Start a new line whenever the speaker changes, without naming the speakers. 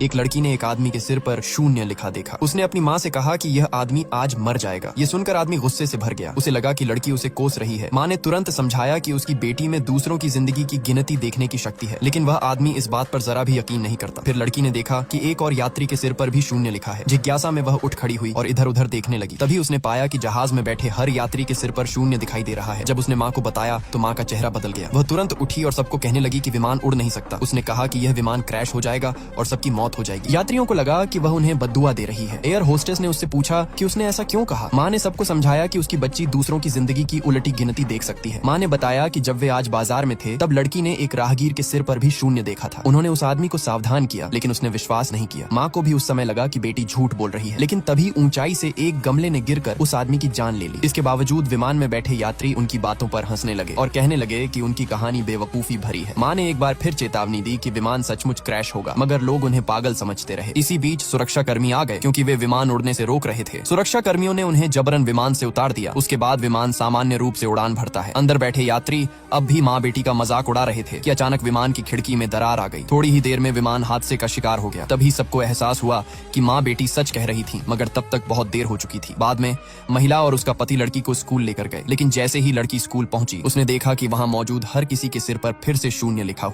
एक लड़की ने एक आदमी के सिर पर शून्य लिखा देखा। उसने अपनी माँ से कहा कि यह आदमी आज मर जाएगा। ये सुनकर आदमी गुस्से से भर गया। उसे लगा कि लड़की उसे कोस रही है। माँ ने तुरंत समझाया कि उसकी बेटी में दूसरों की जिंदगी की गिनती देखने की शक्ति है, लेकिन वह आदमी इस बात पर जरा भी यकीन नहीं करता। फिर लड़की ने देखा कि एक और यात्री के सिर पर भी शून्य लिखा है। जिज्ञासा में वह उठ खड़ी हुई और इधर उधर देखने लगी। तभी उसने पाया कि जहाज में बैठे हर यात्री के सिर पर शून्य दिखाई दे रहा है। जब उसने माँ को बताया तो माँ का चेहरा बदल गया। वह तुरंत उठी और सबको कहने लगी कि विमान उड़ नहीं सकता। उसने कहा कि यह विमान क्रैश हो जाएगा और सबकी मौत हो जाएगी। यात्रियों को लगा कि वह उन्हें बद्दुआ दे रही है। एयर होस्टेस ने उससे पूछा कि उसने ऐसा क्यों कहा। माँ ने सबको समझाया कि उसकी बच्ची दूसरों की जिंदगी की उलटी गिनती देख सकती है। माँ ने बताया कि जब वे आज बाजार में थे तब लड़की ने एक राहगीर के सिर पर भी शून्य देखा था। उन्होंने उस आदमी को सावधान किया, लेकिन उसने विश्वास नहीं किया। माँ को भी उस समय लगा कि बेटी झूठ बोल रही है, लेकिन तभी ऊंचाई से एक गमले ने गिरकर उस आदमी की जान ले ली। इसके बावजूद विमान में बैठे यात्री उनकी बातों पर हंसने लगे और कहने लगे कि उनकी कहानी बेवकूफी भरी है। माँ ने एक बार फिर चेतावनी दी कि विमान सचमुच क्रैश होगा, मगर लोग उन्हें पागल समझते रहे। इसी बीच सुरक्षा कर्मी आ गए, क्योंकि वे विमान उड़ने से रोक रहे थे। सुरक्षा कर्मियों ने उन्हें जबरन विमान से उतार दिया। उसके बाद विमान सामान्य रूप से उड़ान भरता है। अंदर बैठे यात्री अब भी माँ बेटी का मजाक उड़ा रहे थे कि अचानक विमान की खिड़की में दरार आ गई। थोड़ी ही देर में विमान हादसे का शिकार हो गया। तभी सबको एहसास हुआ कि माँ बेटी सच कह रही थी, मगर तब तक बहुत देर हो चुकी थी। बाद में महिला और उसका पति लड़की को स्कूल लेकर गए, लेकिन जैसे ही लड़की स्कूल पहुंची उसने देखा कि वहां मौजूद हर किसी के सिर पर फिर से शून्य लिखा